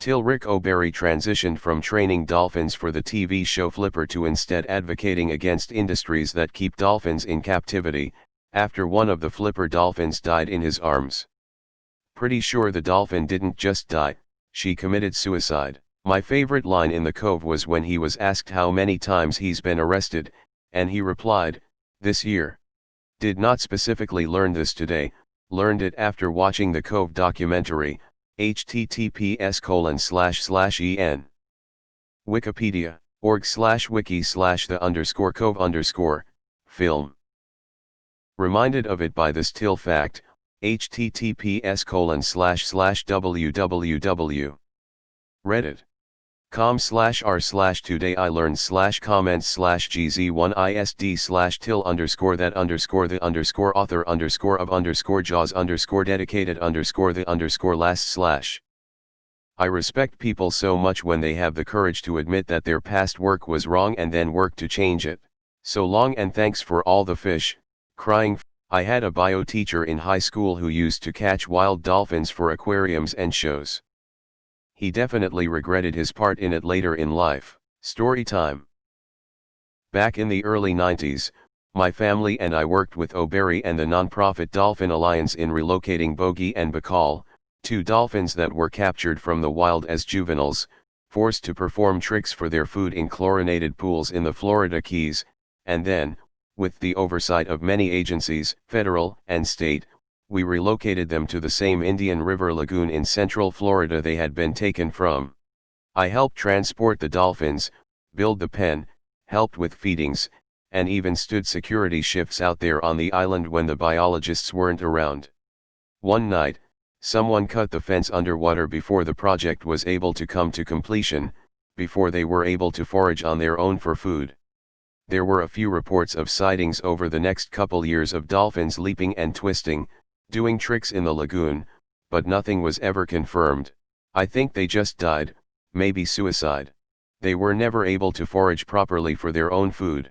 TIL Ric OBarry transitioned from training dolphins for the TV show Flipper to instead advocating against industries that keep dolphins in captivity, after one of the Flipper dolphins died in his arms. Pretty sure the dolphin didn't just die, she committed suicide. My favorite line in The Cove was when he was asked how many times he's been arrested, and he replied, "This year." Did not specifically learn this today, learned it after watching the Cove documentary, https://en. Wikipedia, org/wiki/the_cove_, film. Reminded of it by this TIL fact, https://www. Reddit. com/r/todayilearned/comments/gz1isd/till_the_author_jaws_dedicated_the_last/. I respect people so much when they have the courage to admit that their past work was wrong and then work to change it. So long and thanks for all the fish, crying. I had a bio teacher in high school who used to catch wild dolphins for aquariums and shows. He definitely regretted his part in it later in life. Story time. Back in the early 90s, my family and I worked with OBarry and the nonprofit Dolphin Alliance in relocating Bogey and Bacall, two dolphins that were captured from the wild as juveniles, forced to perform tricks for their food in chlorinated pools in the Florida Keys, and then, with the oversight of many agencies, federal and state, we relocated them to the same Indian River lagoon in central Florida they had been taken from. I helped transport the dolphins, build the pen, helped with feedings, and even stood security shifts out there on the island when the biologists weren't around. One night, someone cut the fence underwater before the project was able to come to completion, before they were able to forage on their own for food. There were a few reports of sightings over the next couple years of dolphins leaping and twisting, doing tricks in the lagoon, but nothing was ever confirmed. I think they just died, maybe suicide. They were never able to forage properly for their own food.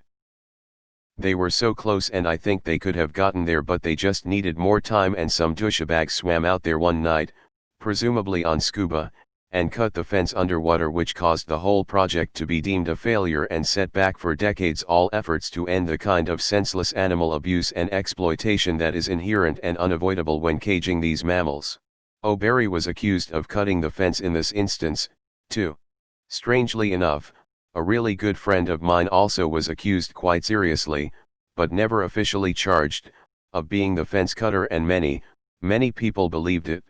They were so close and I think they could have gotten there, but they just needed more time, and some douchebag swam out there one night, presumably on scuba, and cut the fence underwater, which caused the whole project to be deemed a failure and set back for decades all efforts to end the kind of senseless animal abuse and exploitation that is inherent and unavoidable when caging these mammals. OBarry was accused of cutting the fence in this instance, too. Strangely enough, a really good friend of mine also was accused quite seriously, but never officially charged, of being the fence cutter, and many people believed it.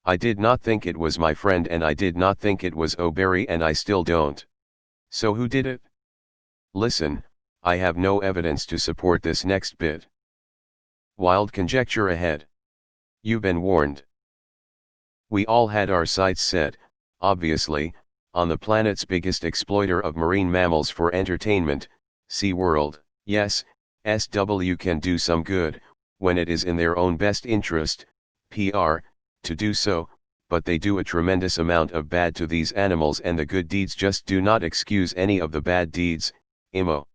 I did not think it was my friend, and I did not think it was OBarry, and I still don't. So who did it? Listen, I have no evidence to support this next bit. Wild conjecture ahead. You've been warned. We all had our sights set, obviously, on the planet's biggest exploiter of marine mammals for entertainment, SeaWorld. Yes, SW can do some good, when it is in their own best interest, PR, to do so, but they do a tremendous amount of bad to these animals, and the good deeds just do not excuse any of the bad deeds, IMO.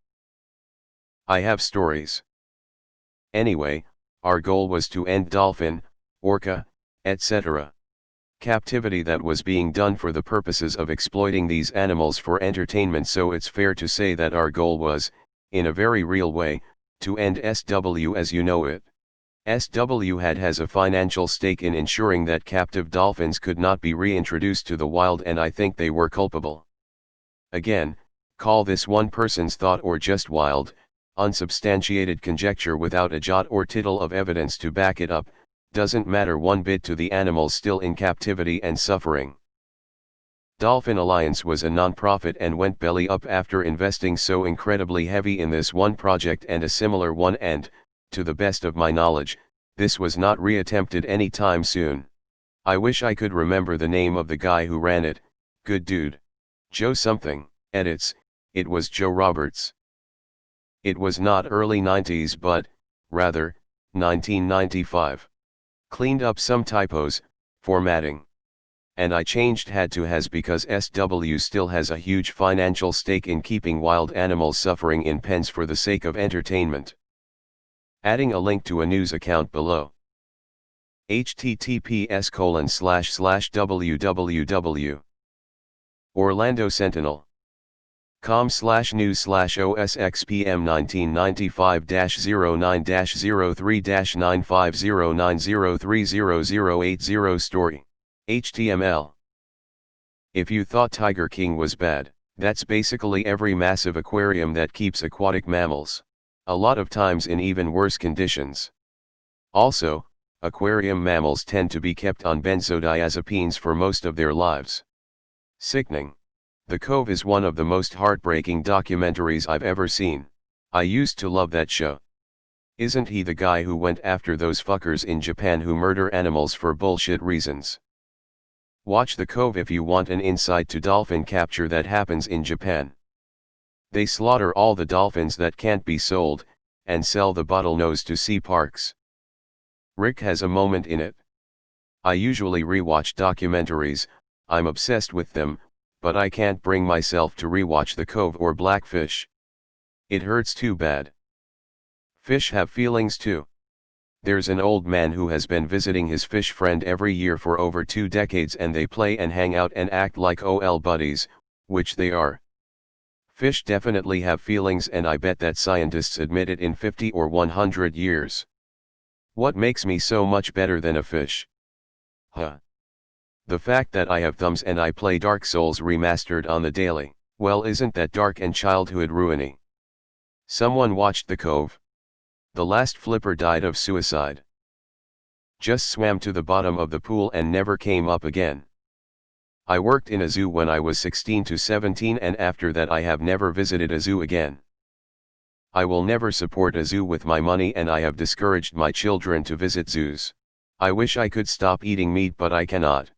I have stories. Anyway, our goal was to end dolphin, orca, etc. captivity that was being done for the purposes of exploiting these animals for entertainment, so it's fair to say that our goal was, in a very real way, to end SW as you know it. SW has a financial stake in ensuring that captive dolphins could not be reintroduced to the wild, and I think they were culpable. Again, call this one person's thought or just wild, unsubstantiated conjecture without a jot or tittle of evidence to back it up, doesn't matter one bit to the animals still in captivity and suffering. Dolphin Alliance was a non-profit and went belly up after investing so incredibly heavy in this one project and a similar one, and, to the best of my knowledge, this was not reattempted any time soon. I wish I could remember the name of the guy who ran it. Good dude. Joe something. Edits, it was Joe Roberts. It was not early 90s but, rather, 1995. Cleaned up some typos, formatting. And I changed had to has because SW still has a huge financial stake in keeping wild animals suffering in pens for the sake of entertainment. Adding a link to a news account below. https://www Orlando Sentinel. com/news/OSXPM 1995-09-03-950903080 story. HTML. If you thought Tiger King was bad, that's basically every massive aquarium that keeps aquatic mammals. A lot of times in even worse conditions. Also, aquarium mammals tend to be kept on benzodiazepines for most of their lives. Sickening. The Cove is one of the most heartbreaking documentaries I've ever seen. I used to love that show. Isn't he the guy who went after those fuckers in Japan who murder animals for bullshit reasons? Watch The Cove if you want an insight to dolphin capture that happens in Japan. They slaughter all the dolphins that can't be sold, and sell the bottlenose to sea parks. Rick has a moment in it. I usually rewatch documentaries, I'm obsessed with them, but I can't bring myself to rewatch The Cove or Blackfish. It hurts too bad. Fish have feelings too. There's an old man who has been visiting his fish friend every year for over 2 decades and they play and hang out and act like OL buddies, which they are. Fish definitely have feelings and I bet that scientists admit it in 50 or 100 years. What makes me so much better than a fish? The fact that I have thumbs and I play Dark Souls Remastered on the daily, well isn't that dark and childhood ruiny? Someone watched The Cove. The last flipper died of suicide. Just swam to the bottom of the pool and never came up again. I worked in a zoo when I was 16 to 17 and after that I have never visited a zoo again. I will never support a zoo with my money and I have discouraged my children to visit zoos. I wish I could stop eating meat but I cannot.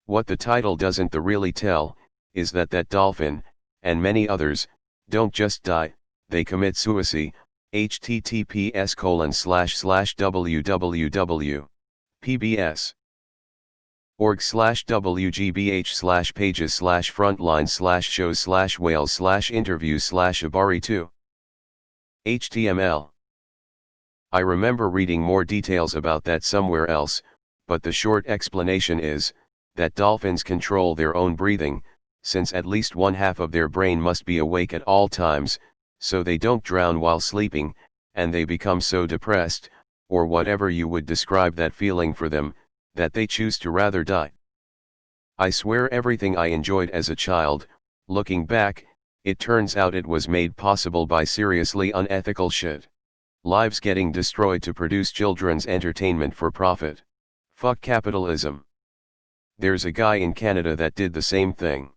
What the title doesn't really tell, is that dolphin, and many others, don't just die, they commit suicide. https://www.pbs.org/wgh/pages/frontline/shows/whales/interviews/OBarry 2. HTML. I remember reading more details about that somewhere else, but the short explanation is that dolphins control their own breathing, since at least one half of their brain must be awake at all times, so they don't drown while sleeping, and they become so depressed, or whatever you would describe that feeling for them, that they choose to rather die. I swear everything I enjoyed as a child, looking back, it turns out it was made possible by seriously unethical shit. Lives getting destroyed to produce children's entertainment for profit. Fuck capitalism. There's a guy in Canada that did the same thing.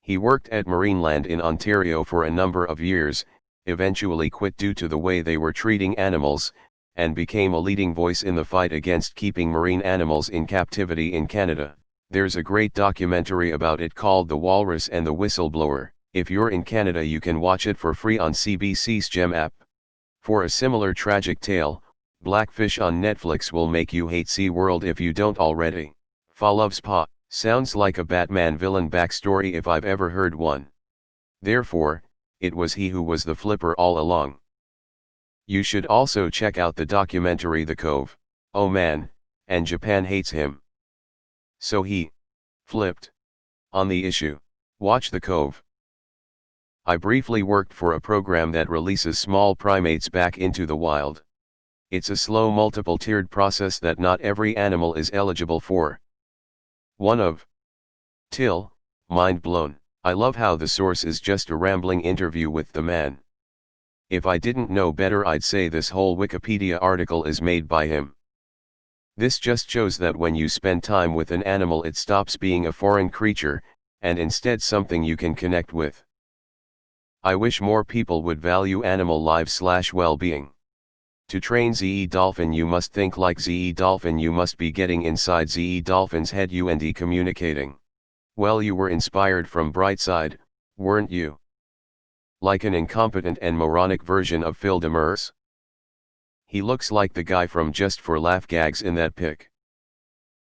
He worked at Marineland in Ontario for a number of years, eventually quit due to the way they were treating animals, and became a leading voice in the fight against keeping marine animals in captivity in Canada. There's a great documentary about it called The Walrus and the Whistleblower. If you're in Canada you can watch it for free on CBC's Gem app. For a similar tragic tale, Blackfish on Netflix will make you hate SeaWorld if you don't already. Fa loves Pa, sounds like a Batman villain backstory if I've ever heard one. Therefore, it was he who was the flipper all along. You should also check out the documentary The Cove. Oh man, and Japan hates him. So he flipped on the issue. Watch The Cove. I briefly worked for a program that releases small primates back into the wild. It's a slow multiple-tiered process that not every animal is eligible for. One of TIL, mind blown. I love how the source is just a rambling interview with the man. If I didn't know better I'd say this whole Wikipedia article is made by him. This just shows that when you spend time with an animal it stops being a foreign creature, and instead something you can connect with. I wish more people would value animal lives/well-being. To train ZE Dolphin you must think like ZE Dolphin, you must be getting inside ZE Dolphin's head and communicating. Well, you were inspired from Brightside, weren't you? Like an incompetent and moronic version of Phil Demers? He looks like the guy from Just for Laugh Gags in that pic.